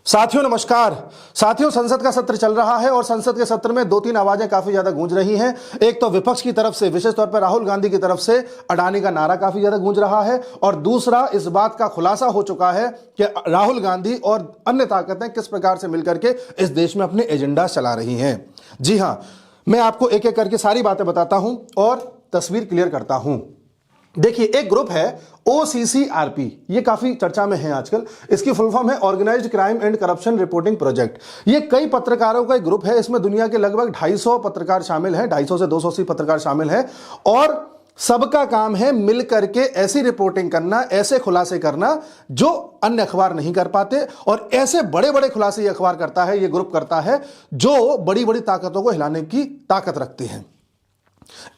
साथियों नमस्कार। साथियों, संसद का सत्र चल रहा है और संसद के सत्र में दो तीन आवाजें काफी ज्यादा गूंज रही हैं। एक तो विपक्ष की तरफ से, विशेष तौर पर राहुल गांधी की तरफ से अडानी का नारा काफी ज्यादा गूंज रहा है, और दूसरा इस बात का खुलासा हो चुका है कि राहुल गांधी और अन्य ताकतें किस प्रकार से मिलकर के इस देश में अपने एजेंडा चला रही हैं। जी हां, मैं आपको एक एक करके सारी बातें बताता हूं और तस्वीर क्लियर करता हूं। देखिए, एक ग्रुप है OCCRP, ये काफी चर्चा में है आजकल। इसकी फुल फॉर्म है organised crime and corruption reporting project. ये कई पत्रकारों का एक ग्रुप है। इसमें दुनिया के लगभग 250 पत्रकार शामिल हैं, 250 से 280 पत्रकार शामिल हैं, और सबका काम है मिल करके ऐसी रिपोर्टिंग करना, ऐसे खुलासे करना जो अन्य अखबार नहीं कर पाते, और ऐसे बड़े बड़े खुलासे ये अखबार करता है, ये ग्रुप करता है, जो बड़ी बड़ी ताकतों को हिलाने की ताकत रखते हैं।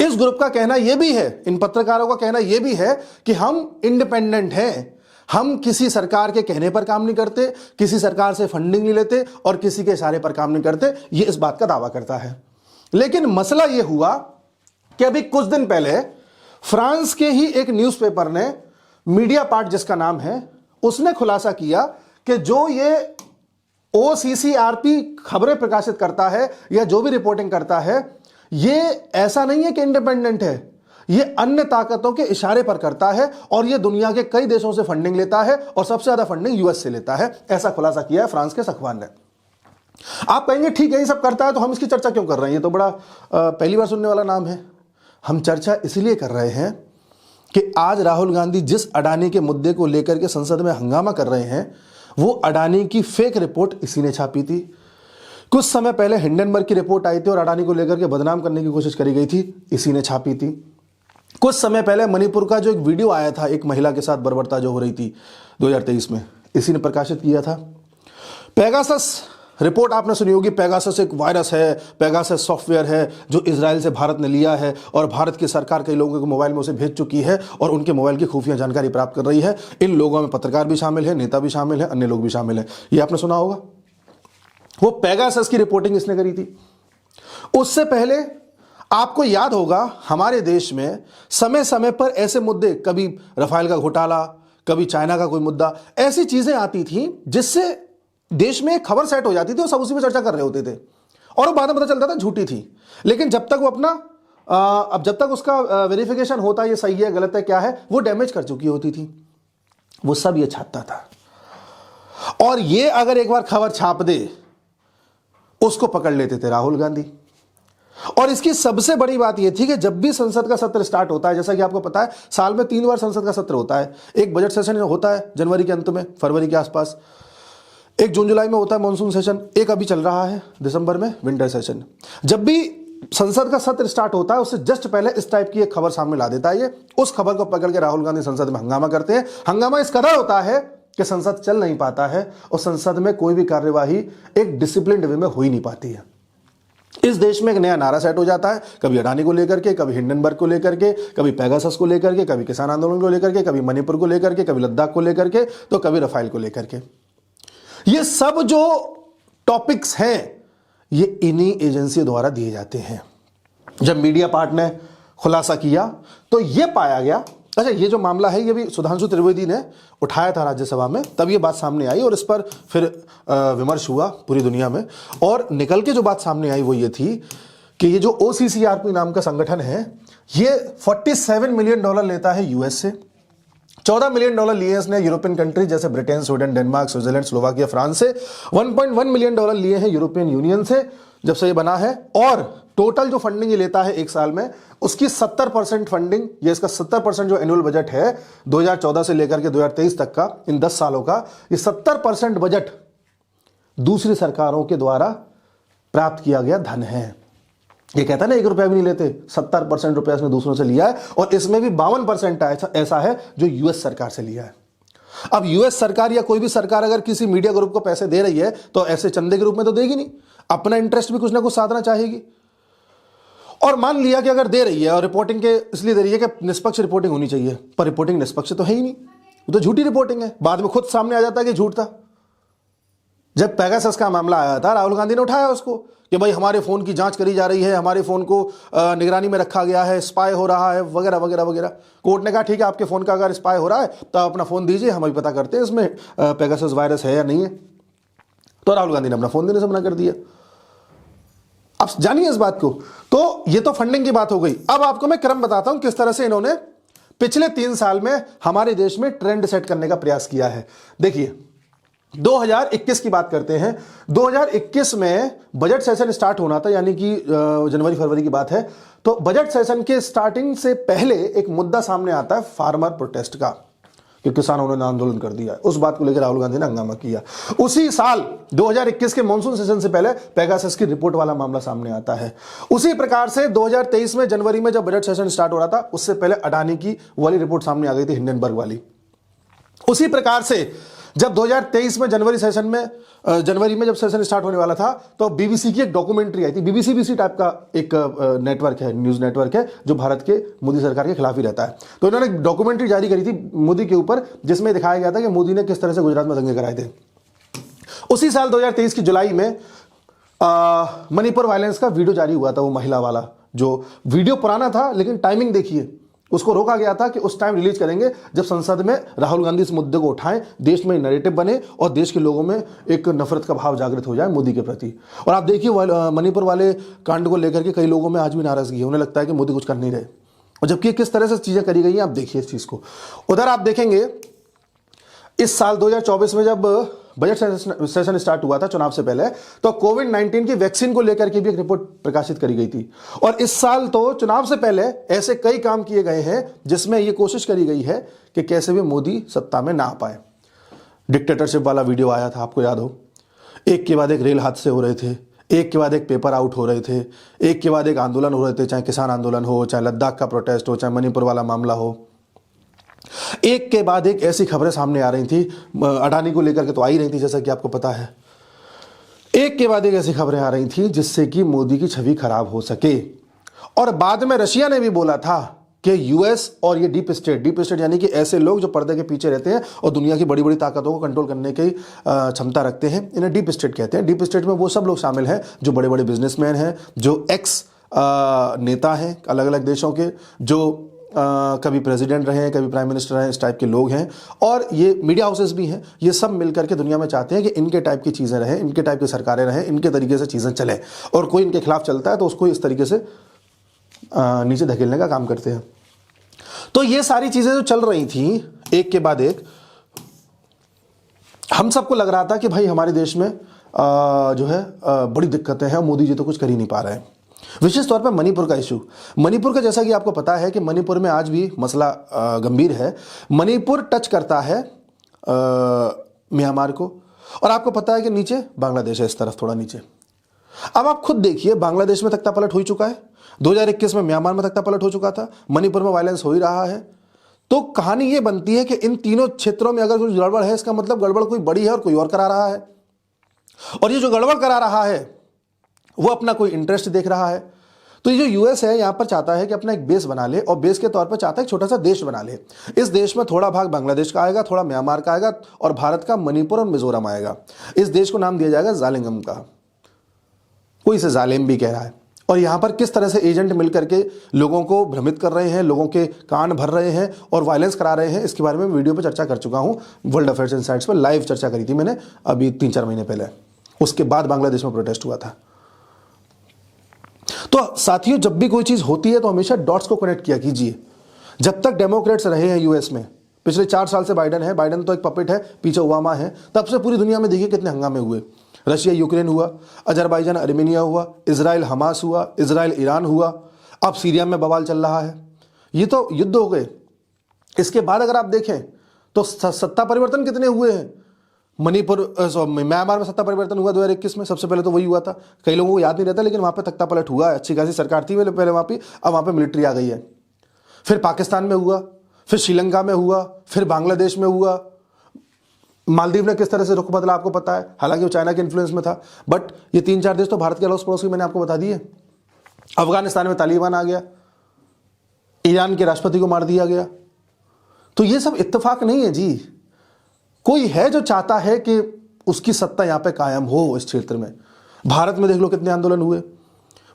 इस ग्रुप का कहना यह भी है, इन पत्रकारों का कहना यह भी है कि हम इंडिपेंडेंट हैं, हम किसी सरकार के कहने पर काम नहीं करते, किसी सरकार से फंडिंग नहीं लेते और किसी के इशारे पर काम नहीं करते। यह इस बात का दावा करता है। लेकिन मसला यह हुआ कि अभी कुछ दिन पहले फ्रांस के ही एक न्यूज़पेपर ने, मीडिया पार्ट जिसका नाम है, उसने खुलासा किया कि जो ये OCCRP खबरें प्रकाशित करता है या जो भी रिपोर्टिंग करता है, ये ऐसा नहीं है कि इंडिपेंडेंट है, ये अन्य ताकतों के इशारे पर करता है, और ये दुनिया के कई देशों से फंडिंग लेता है और सबसे ज्यादा फंडिंग US से लेता है। ऐसा खुलासा किया है फ्रांस के अखबार ने। आप कहेंगे ठीक है, ये सब करता है तो हम इसकी चर्चा क्यों कर रहे हैं, ये तो बड़ा पहली बार सुनने वाला नाम है। हम चर्चा इसलिए कर रहे हैं कि आज राहुल गांधी जिस अडानी के मुद्दे को लेकर के संसद में हंगामा कर रहे हैं, वो अडानी की फेक रिपोर्ट इसी ने छापी थी। कुछ समय पहले हिंडनबर्ग की रिपोर्ट आई थी और अडानी को लेकर के बदनाम करने की कोशिश करी गई थी, इसी ने छापी थी। कुछ समय पहले मणिपुर का जो एक वीडियो आया था, एक महिला के साथ बर्बरता जो हो रही थी 2023 में, इसी ने प्रकाशित किया था। पेगासस रिपोर्ट आपने सुनी होगी। पेगासस एक वायरस है, पेगासस सॉफ्टवेयर है जो इजराइल से भारत ने लिया है, और भारत की सरकार कई लोगों के मोबाइल में उसे भेज चुकी है और उनके मोबाइल की खुफिया जानकारी प्राप्त कर रही है। इन लोगों में पत्रकार भी शामिल है, नेता भी शामिल है, अन्य लोग भी शामिल है। ये आपने सुना होगा। वो पेगासस की रिपोर्टिंग इसने करी थी। उससे पहले आपको याद होगा, हमारे देश में समय समय पर ऐसे मुद्दे, कभी राफेल का घोटाला, कभी चाइना का कोई मुद्दा, ऐसी चीजें आती थी जिससे देश में एक खबर सेट हो जाती थी और सब उसी पर चर्चा कर रहे होते थे, और वो बाद में पता चलता था झूठी थी। लेकिन जब तक वो अपना अब जब तक उसका वेरिफिकेशन होता, ये सही है गलत है क्या है, वो डैमेज कर चुकी होती थी। वो सब ये छापता था, और ये अगर एक बार खबर छाप दे, उसको पकड़ लेते थे राहुल गांधी। और इसकी सबसे बड़ी बात यह थी कि जब भी संसद का सत्र स्टार्ट होता है, जैसा कि आपको पता है, साल में 3 बार संसद का सत्र होता है। एक बजट सेशन होता है जनवरी के अंत में, फरवरी के आसपास, एक जून जुलाई में होता है मॉनसून सेशन, एक अभी चल रहा है दिसंबर में विंटर सेशन। जब भी संसद का सत्र स्टार्ट होता है, उससे जस्ट पहले इस टाइप की एक खबर सामने ला देता है ये। उस खबर को पकड़ के राहुल गांधी संसद में हंगामा करते हैं। हंगामा इस कदर होता है कि संसद चल नहीं पाता है, और संसद में कोई भी कार्यवाही एक डिसिप्लिन्ड वे में हो ही नहीं पाती है। इस देश में एक नया नारा सेट हो जाता है, कभी अडानी को लेकर के, कभी हिंडनबर्ग को लेकर के, कभी पेगासस को लेकर के, कभी किसान आंदोलन को लेकर के, कभी मणिपुर को लेकर के, कभी लद्दाख को लेकर के, तो कभी राफेल को लेकर के। ये सब जो टॉपिक्स हैं, ये इन्हीं एजेंसियों द्वारा दिए जाते हैं। जब मीडिया पार्ट ने खुलासा किया तो यह पाया गया, अच्छा, ये जो मामला है ये भी सुधांशु त्रिवेदी ने उठाया था राज्यसभा में, तब ये बात सामने आई और इस पर फिर विमर्श हुआ पूरी दुनिया में। और निकल के जो बात सामने आई वो ये थी कि ये जो OCCRP नाम का संगठन है, ये $47 मिलियन लेता है US से। $14 मिलियन लिए इसने यूरोपियन कंट्री जैसे Britain, Sweden, Denmark, Switzerland, Slovakia, France से। $1.1 मिलियन लिए हैं यूरोपियन यूनियन से जब से ये बना है। और टोटल जो फंडिंग ये लेता है एक साल में, उसकी 70% फंडिंग, ये इसका 70% जो एनुअल बजट है 2014 से लेकर के 2023 तक का, इन 10 सालों का, ये 70% बजट दूसरी सरकारों के द्वारा प्राप्त किया गया धन है। ये कहता है ना, 1 रुपया भी नहीं लेते, 70% रुपया इसने दूसरों से लिया है, और इसमें भी 52% ऐसा है जो US सरकार से लिया है। अब US सरकार या कोई भी सरकार अगर किसी मीडिया ग्रुप को पैसे दे रही है तो ऐसे चंदे के रूप में तो देगी नहीं, अपना इंटरेस्ट भी कुछ ना कुछ साधना चाहेगी। और मान लिया कि अगर दे रही है, और रिपोर्टिंग के इसलिए दे रही है कि निष्पक्ष रिपोर्टिंग होनी चाहिए, पर रिपोर्टिंग निष्पक्ष तो है ही नहीं, वो तो झूठी रिपोर्टिंग है। बाद में खुद सामने आ जाता है कि झूठ था। जब पेगासस का मामला आया था, राहुल गांधी ने उठाया उसको कि भाई हमारे फोन की जांच करी जा रही है, हमारे फोन को निगरानी में रखा गया है, स्पाई हो रहा है, वगैरह वगैरह वगैरह। कोर्ट ने कहा ठीक है, आपके फोन का अगर स्पाई हो रहा है तो आप अपना फोन दीजिए, हम अभी पता करते हैं इसमें पेगासस वायरस है या नहीं है। तो राहुल गांधी ने अपना फोन देने से मना कर दिया। अब जानिए इस बात को। तो ये तो फंडिंग की बात हो गई। अब आपको मैं क्रम बताता हूं किस तरह से इन्होंने पिछले 3 साल में हमारे देश में ट्रेंड सेट करने का प्रयास किया है। देखिए 2021 की बात करते हैं। 2021 में बजट सेशन स्टार्ट होना था, यानी कि जनवरी फरवरी की बात है। तो बजट सेशन के स्टार्टिंग से पहले एक मुद्दा सामने आता है फार्मर प्रोटेस्ट का, कि किसानों ने आंदोलन कर दिया। उस बात को लेकर राहुल गांधी ने हंगामा किया। उसी साल 2021 के मॉनसून सेशन से पहले पेगासस की रिपोर्ट वाला मामला सामने आता है। उसी प्रकार से 2023 में जनवरी में जब बजट सेशन स्टार्ट हो रहा था, उससे पहले अडानी की वाली रिपोर्ट सामने आ गई थी, हिंडनबर्ग वाली। उसी प्रकार से जब 2023 में जनवरी में जब सेशन स्टार्ट होने वाला था, तो बीबीसी की एक डॉक्यूमेंट्री आई थी। बीबीसी टाइप का एक नेटवर्क है, न्यूज नेटवर्क है, जो भारत के मोदी सरकार के खिलाफ ही रहता है। तो इन्होंने एक डॉक्यूमेंट्री जारी करी थी मोदी के ऊपर, जिसमें दिखाया गया था कि मोदी ने किस तरह से गुजरात में दंगे कराए थे। उसी साल 2023 की जुलाई में मणिपुर वायलेंस का वीडियो जारी हुआ था, वो महिला वाला। जो वीडियो पुराना था, लेकिन टाइमिंग देखिए, उसको रोका गया था कि उस टाइम रिलीज करेंगे जब संसद में राहुल गांधी इस मुद्दे को उठाएं, देश में नैरेटिव बने और देश के लोगों में एक नफरत का भाव जागृत हो जाए मोदी के प्रति। और आप देखिए मणिपुर वाले कांड को लेकर के कई लोगों में आज भी नाराजगी है। उन्हें लगता है कि मोदी कुछ कर नहीं रहे, और जबकि किस तरह से चीजें करी गई हैं आप देखिए इस चीज को। उधर आप देखेंगे इस साल 2024 में जब बजट सेशन स्टार्ट हुआ था चुनाव से पहले, तो कोविड-19 की वैक्सीन को लेकर के भी एक रिपोर्ट प्रकाशित करी गई थी। और इस साल तो चुनाव से पहले ऐसे कई काम किए गए हैं जिसमें यह कोशिश करी गई है कि कैसे भी मोदी सत्ता में ना आ पाए। डिक्टेटरशिप वाला वीडियो आया था, आपको याद हो, एक के बाद एक रेल हादसे हो रहे थे, एक के बाद एक पेपर आउट हो रहे थे, एक के बाद एक आंदोलन हो रहे थे, चाहे किसान आंदोलन हो, चाहे लद्दाख का प्रोटेस्ट हो, चाहे मणिपुर वाला मामला हो। एक के बाद एक ऐसी खबरें सामने आ रही थी, अडानी को लेकर के तो आ ही रही थी, जैसा कि आपको पता है। एक के बाद एक ऐसी खबरें आ रही थी जिससे कि मोदी की छवि खराब हो सके। और बाद में रशिया ने भी बोला था कि यूएस और ये डीप स्टेट यानी कि ऐसे लोग जो पर्दे के पीछे रहते हैं और दुनिया की बड़ी बड़ी ताकतों को कंट्रोल करने की क्षमता रखते हैं, इन्हें डीप स्टेट कहते हैं। डीप स्टेट में वो सब लोग शामिल हैं जो बड़े बड़े बिजनेसमैन हैं, जो एक्स नेता हैं अलग अलग देशों के, जो कभी प्रेसिडेंट रहे हैं, कभी प्राइम मिनिस्टर रहे हैं, इस टाइप के लोग हैं। और ये मीडिया हाउसेस भी हैं। ये सब मिलकर के दुनिया में चाहते हैं कि इनके टाइप की चीज़ें रहें, इनके टाइप की सरकारें रहें, इनके तरीके से चीज़ें चलें। और कोई इनके खिलाफ चलता है तो उसको इस तरीके से नीचे धकेलने का काम करते हैं। तो ये सारी चीज़ें जो चल रही थी एक के बाद एक, हम सबको लग रहा था कि भाई हमारे देश में जो है बड़ी दिक्कतें हैं, मोदी जी तो कुछ कर ही नहीं पा रहे हैं। विशेष तौर पर मणिपुर का इशू, मणिपुर का जैसा कि आपको पता है कि मणिपुर में आज भी मसला गंभीर है। मणिपुर टच करता है म्यांमार को, और आपको पता है कि नीचे बांग्लादेश है, इस तरफ थोड़ा नीचे। अब आप खुद देखिए, बांग्लादेश में तख्ता पलट हो ही चुका है, 2021 में म्यांमार में तख्ता पलट हो चुका था, मणिपुर में वायलेंस हो ही रहा है। तो कहानी ये बनती है कि इन तीनों क्षेत्रों में अगर कुछ गड़बड़ है, इसका मतलब गड़बड़ कोई बड़ी है और कोई और करा रहा है। और ये जो गड़बड़ करा रहा है वो अपना कोई इंटरेस्ट देख रहा है। तो ये जो यूएस है यहाँ पर चाहता है कि अपना एक बेस बना ले, और बेस के तौर पर चाहता है एक छोटा सा देश बना ले। इस देश में थोड़ा भाग बांग्लादेश का आएगा, थोड़ा म्यांमार का आएगा, और भारत का मणिपुर और मिजोरम आएगा। इस देश को नाम दिया जाएगा जालिंगम का, कोई इसे जालिम भी कह रहा है। और यहाँ पर किस तरह से एजेंट मिलकर के लोगों को भ्रमित कर रहे हैं, लोगों के कान भर रहे हैं और वायलेंस करा रहे हैं, इसके बारे में वीडियो पर चर्चा कर चुका हूँ। वर्ल्ड अफेयर्स इनसाइट्स पर लाइव चर्चा करी थी मैंने अभी 3-4 महीने पहले। उसके बाद बांग्लादेश में प्रोटेस्ट हुआ था। तो साथियों, जब भी कोई चीज होती है तो हमेशा डॉट्स को कनेक्ट किया कीजिए। जब तक डेमोक्रेट्स रहे हैं यूएस में, पिछले 4 साल से बाइडेन है, बाइडेन तो एक पपेट है, पीछे ओबामा है, तब से पूरी दुनिया में देखिए कितने हंगामे हुए। रशिया यूक्रेन हुआ, अजरबैजान अर्मेनिया हुआ, इजराइल हमास हुआ, इजराइल ईरान हुआ, अब सीरिया में बवाल चल रहा है। ये तो युद्ध हो गए। इसके बाद अगर आप देखें तो सत्ता परिवर्तन कितने हुए हैं। म्यांमार में सत्ता परिवर्तन हुआ 2021 में, सबसे पहले तो वही हुआ था। कई लोगों को याद नहीं रहता, लेकिन वहां पे तख्ता पलट हुआ है। अच्छी खासी सरकार थी पहले वहां पे, अब वहां पे मिलिट्री आ गई है। फिर पाकिस्तान में हुआ, फिर श्रीलंका में हुआ, फिर बांग्लादेश में हुआ। मालदीव ने किस तरह से रुख बदला आपको पता है, हालांकि वो चाइना के इन्फ्लुएंस में था। बट ये 3-4 देश तो भारत के अड़ोस पड़ोस की मैंने आपको बता दिए। अफगानिस्तान में तालिबान आ गया, ईरान के राष्ट्रपति को मार दिया गया। तो ये सब इत्तेफाक नहीं है जी। कोई है जो चाहता है कि उसकी सत्ता यहां पे कायम हो इस क्षेत्र में। भारत में देख लो कितने आंदोलन हुए।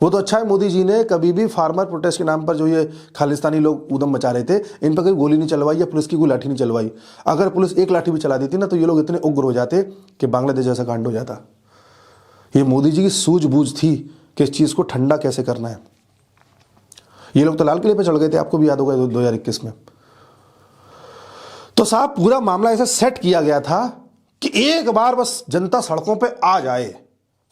वो तो अच्छा है, मोदी जी ने कभी भी फार्मर प्रोटेस्ट के नाम पर जो ये खालिस्तानी लोग ऊधम मचा रहे थे, इन पर कभी गोली नहीं चलवाई या पुलिस की कोई लाठी नहीं चलवाई। अगर पुलिस एक लाठी भी चला देती ना, तो ये लोग इतने उग्र हो जाते कि बांग्लादेश जैसा कांड हो जाता। ये मोदी जी की सूझबूझ थी कि इस चीज़ को ठंडा कैसे करना है। ये लोग तो लाल किले पे चढ़ गए थे, आपको भी याद होगा 2021 में। तो साहब पूरा मामला ऐसे सेट किया गया था कि एक बार बस जनता सड़कों पे आ जाए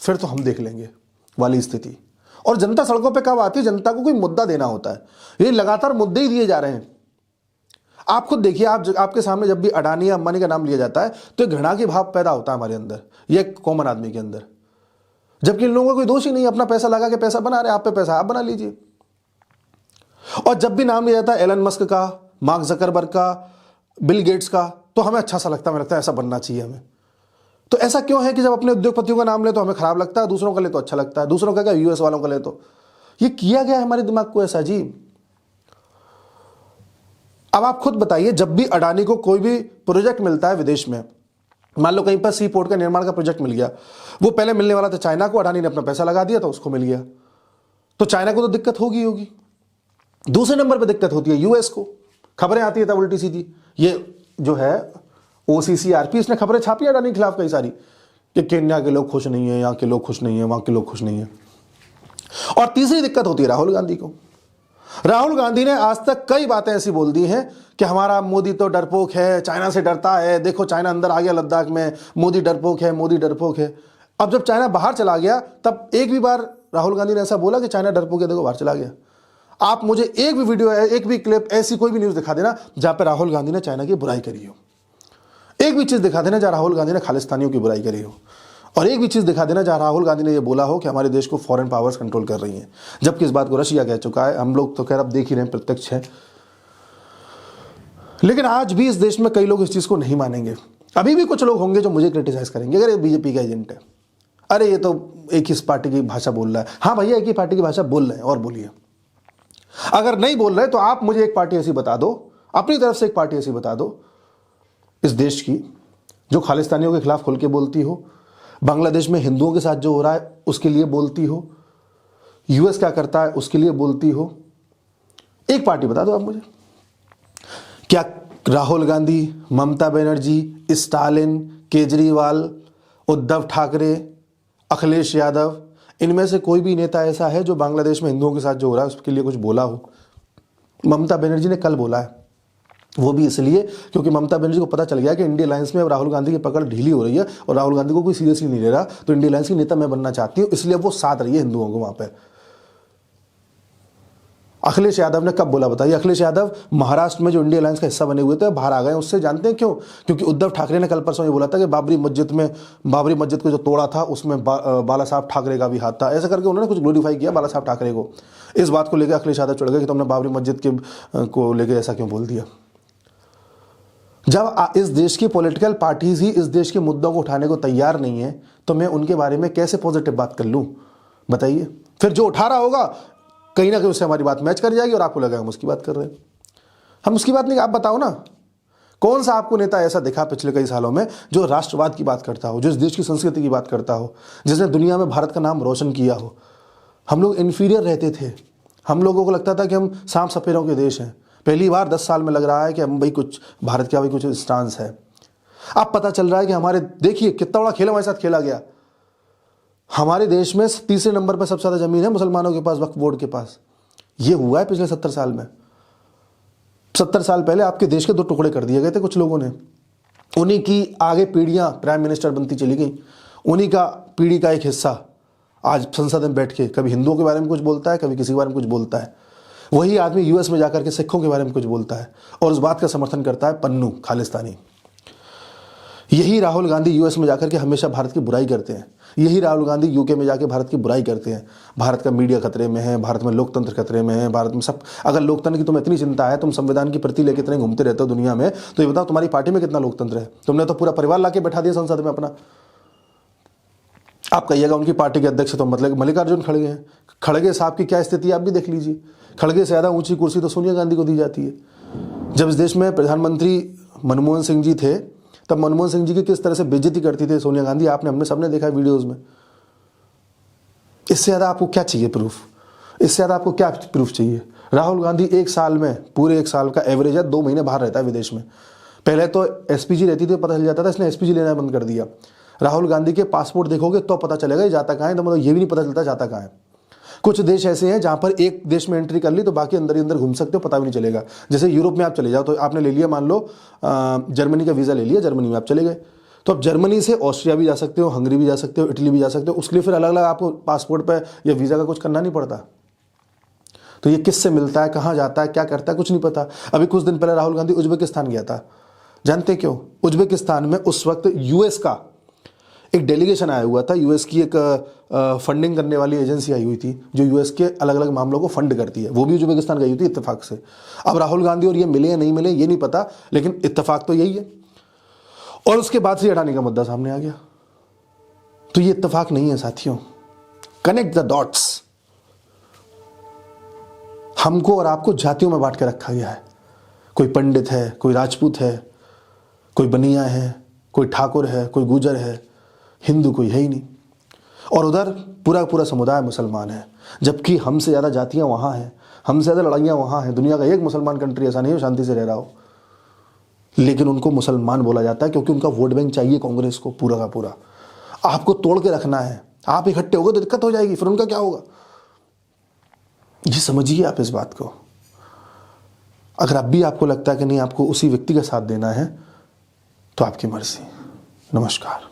फिर तो हम देख लेंगे वाली स्थिति। और जनता सड़कों पे कब आती है? जनता को कोई मुद्दा देना होता है। ये लगातार मुद्दे ही दिए जा रहे हैं। आप खुद देखिए, आपके सामने जब भी अडानी या अंबानी का नाम लिया जाता है तो एक घृणा की भाव पैदा होता है हमारे अंदर, ये कॉमन आदमी के अंदर, जबकि इन लोगों का कोई दोष ही नहीं, अपना पैसा लगा के पैसा बना रहे, आप पे पैसा आप बना लीजिए। और जब भी नाम लिया जाता है एलन मस्क का, मार्क जकरबर्ग का, बिल गेट्स का, तो हमें अच्छा सा लगता है, हमें लगता है ऐसा बनना चाहिए हमें। तो ऐसा क्यों है कि जब अपने उद्योगपतियों का नाम ले तो हमें खराब लगता है, दूसरों का ले तो अच्छा लगता है, दूसरों का क्या यूएस वालों का ले तो। ये किया गया है हमारे दिमाग को ऐसा जी। अब आप खुद बताइए, जब भी अडानी को कोई भी प्रोजेक्ट मिलता है विदेश में, मान लो कहीं पर सी पोर्ट का निर्माण का प्रोजेक्ट मिल गया, वो पहले मिलने वाला था चाइना को, अडानी ने अपना पैसा लगा दिया था, उसको मिल गया, तो चाइना को तो दिक्कत होगी। दूसरे नंबर पर दिक्कत होती है यूएस को। खबरें आती है तब उल्टी सीधी, ये जो है OCCRP, इसने खबरें छापी अडानी के खिलाफ कई सारी कि केन्या के लोग खुश नहीं है, यहाँ के लोग खुश नहीं है, वहां के लोग खुश नहीं है। और तीसरी दिक्कत होती है राहुल गांधी को। राहुल गांधी ने आज तक कई बातें ऐसी बोल दी हैं कि हमारा मोदी तो डरपोक है, चाइना से डरता है, देखो चाइना अंदर आ गया लद्दाख में, मोदी डरपोक है, मोदी डरपोक है। अब जब चाइना बाहर चला गया तब एक भी बार राहुल गांधी ने ऐसा बोला कि चाइना डरपोक है, देखो बाहर चला गया। आप मुझे एक भी वीडियो, एक भी क्लिप, ऐसी कोई भी न्यूज़ दिखा देना जहां पर राहुल गांधी ने चाइना की बुराई करी हो। एक भी चीज़ दिखा देना जहां राहुल गांधी ने खालिस्तानियों की बुराई करी हो। और एक भी चीज़ दिखा देना जहां राहुल गांधी ने यह बोला हो कि हमारे देश को फॉरेन पावर्स कंट्रोल कर रही हैं, जबकि इस बात को रशिया कह चुका है। हम लोग तो खैर अब देख ही रहे हैं, प्रत्यक्ष है। लेकिन आज भी इस देश में कई लोग इस चीज़ को नहीं मानेंगे। अभी भी कुछ लोग होंगे जो मुझे क्रिटिसाइज करेंगे, अरे बीजेपी का एजेंट है, अरे ये तो एक ही पार्टी की भाषा बोल रहा है। हाँ भैया, एक ही पार्टी की भाषा बोल रहे हैं, और बोलिए। अगर नहीं बोल रहे तो आप मुझे एक पार्टी ऐसी बता दो, अपनी तरफ से एक पार्टी ऐसी बता दो इस देश की जो खालिस्तानियों के खिलाफ खुल के बोलती हो, बांग्लादेश में हिंदुओं के साथ जो हो रहा है उसके लिए बोलती हो, यूएस क्या करता है उसके लिए बोलती हो। एक पार्टी बता दो आप मुझे। क्या राहुल गांधी, ममता बनर्जी, स्टालिन, केजरीवाल, उद्धव ठाकरे, अखिलेश यादव, इनमें से कोई भी नेता ऐसा है जो बांग्लादेश में हिंदुओं के साथ जो हो रहा है उसके लिए कुछ बोला हो? ममता बनर्जी ने कल बोला है, वो भी इसलिए क्योंकि ममता बनर्जी को पता चल गया कि इंडिया अलायंस में अब राहुल गांधी की पकड़ ढीली हो रही है और राहुल गांधी को कोई सीरियसली नहीं ले रहा, तो इंडिया अलायंस की नेता मैं बनना चाहती हूं, इसलिए वो साथ रही है हिंदुओं को वहां पे। अखिलेश यादव ने कब बोला बताइए? अखिलेश यादव महाराष्ट्र में जो इंडिया अलायंस का हिस्सा बने हुए थे बाहर आ गए, उससे जानते हैं क्यों? क्योंकि उद्धव ठाकरे ने कल परसों ये बोला था कि बाबरी मस्जिद को जो तोड़ा था उसमें बाला साहब ठाकरे का भी हाथ था, ऐसा करके उन्होंने कुछ ग्लोरीफाई किया बाला साहब ठाकरे को। इस बात को लेकर अखिलेश यादव चढ़ गए कि तुमने बाबरी मस्जिद को लेकर ऐसा क्यों बोल दिया। जब इस देश की पॉलिटिकल पार्टीज ही इस देश के मुद्दों को उठाने को तैयार नहीं है तो मैं उनके बारे में कैसे पॉजिटिव बात कर लूं बताइए? फिर जो उठा रहा होगा कहीं ना कहीं उससे हमारी बात मैच कर जाएगी और आपको लगेगा हम उसकी बात कर रहे हैं। हम उसकी बात नहीं, आप बताओ ना, कौन सा आपको नेता ऐसा दिखा पिछले कई सालों में जो राष्ट्रवाद की बात करता हो, जो इस देश की संस्कृति की बात करता हो, जिसने दुनिया में भारत का नाम रोशन किया हो? हम लोग इन्फीरियर रहते थे, हम लोगों को लगता था कि हम सांप सपेरों के देश हैं। पहली बार 10 साल में लग रहा है कि हम भाई कुछ भारत का भाई कुछ स्टांस है। अब पता चल रहा है कि हमारे, देखिए कितना बड़ा खेल हमारे साथ खेला गया। हमारे देश में तीसरे नंबर पर सबसे ज़्यादा ज़मीन है मुसलमानों के पास, वक्फ बोर्ड के पास। ये हुआ है पिछले 70 साल में। 70 साल पहले आपके देश के 2 टुकड़े कर दिए गए थे कुछ लोगों ने, उन्हीं की आगे पीढ़ियां प्राइम मिनिस्टर बनती चली गई, उन्हीं का पीढ़ी का एक हिस्सा आज संसद में बैठ के कभी हिंदुओं के बारे में कुछ बोलता है, कभी किसी के बारे में कुछ बोलता है। वही आदमी यूएस में जाकर के सिखों के बारे में कुछ बोलता है और उस बात का समर्थन करता है पन्नू खालिस्तानी। यही राहुल गांधी यूएस में जाकर के हमेशा भारत की बुराई करते हैं। यही राहुल गांधी यूके में जाकर भारत की बुराई करते हैं। भारत का मीडिया खतरे में है, भारत में लोकतंत्र खतरे में है, भारत में सब। अगर लोकतंत्र की तुम्हें इतनी चिंता है, तुम संविधान की प्रति लेकर इतने घूमते रहते हो दुनिया में, तो ये बताओ तुम्हारी पार्टी में कितना लोकतंत्र है? तुमने तो पूरा परिवार लाके बैठा दिया संसद में अपना। आप कहिएगा उनकी पार्टी के अध्यक्ष तो मतलब मल्लिकार्जुन खड़गे हैं। खड़गे साहब की क्या स्थिति आप भी देख लीजिए। खड़गे से ज़्यादा ऊंची कुर्सी तो सोनिया गांधी को दी जाती है। जब इस देश में प्रधानमंत्री मनमोहन सिंह जी थे तब मनमोहन सिंह जी की किस तरह से बेइज्जती करती थी सोनिया गांधी, आपने हमने सबने देखा है वीडियोस में। इससे ज़्यादा आपको क्या चाहिए प्रूफ? इससे ज़्यादा आपको क्या प्रूफ चाहिए? राहुल गांधी एक साल में, पूरे एक साल का एवरेज है 2 महीने बाहर रहता है विदेश में। पहले तो एसपीजी रहती थी, पता चल जाता था, इसने एसपीजी लेना बंद कर दिया। राहुल गांधी के पासपोर्ट देखोगे तो पता चलेगा ये जाता कहाँ है, तो मतलब ये भी नहीं पता चलता जाता कहाँ है। कुछ देश ऐसे हैं जहां पर एक देश में एंट्री कर ली तो बाकी अंदर ही अंदर घूम सकते हो, पता भी नहीं चलेगा। जैसे यूरोप में आप चले जाओ, तो आपने ले लिया, मान लो जर्मनी का वीज़ा ले लिया, जर्मनी में आप चले गए, तो अब जर्मनी से ऑस्ट्रिया भी जा सकते हो, हंगरी भी जा सकते हो, इटली भी जा सकते हो। उसके लिए फिर अलग अलग आपको पासपोर्ट पर या वीज़ा का कुछ करना नहीं पड़ता। तो ये किससे मिलता है, कहाँ जाता है, क्या करता है, कुछ नहीं पता। अभी कुछ दिन पहले राहुल गांधी उज्बेकिस्तान गया था, जानते क्यों? उज्बेकिस्तान में उस वक्त यूएस का एक डेलीगेशन आया हुआ था। यूएस की एक फंडिंग करने वाली एजेंसी आई हुई थी जो यूएस के अलग अलग मामलों को फंड करती है, वो भी उज्बेकिस्तान गई हुई थी इत्तेफाक से। अब राहुल गांधी और ये मिले या नहीं मिले ये नहीं पता, लेकिन इत्तेफाक तो यही है। और उसके बाद से हटाने का मुद्दा सामने आ गया। तो ये इत्तेफाक नहीं है साथियों, कनेक्ट द डॉट्स। हमको और आपको जातियों में बांट के रखा गया है। कोई पंडित है, कोई राजपूत है, कोई बनिया है, कोई ठाकुर है, कोई गुजर है, हिंदू कोई है ही नहीं। और उधर पूरा पूरा समुदाय मुसलमान है, जबकि हमसे ज़्यादा जातियाँ वहाँ हैं, हमसे ज़्यादा लड़ाइयाँ वहाँ हैं। दुनिया का एक मुसलमान कंट्री ऐसा नहीं है शांति से रह रहा हो, लेकिन उनको मुसलमान बोला जाता है क्योंकि उनका वोट बैंक चाहिए कांग्रेस को पूरा का पूरा। आपको तोड़ के रखना है, आप इकट्ठे हो गए तो दिक्कत हो जाएगी, फिर उनका क्या होगा? ये समझिए आप इस बात को। अगर अब भी आपको लगता है कि नहीं आपको उसी व्यक्ति का साथ देना है तो आपकी मर्जी। नमस्कार।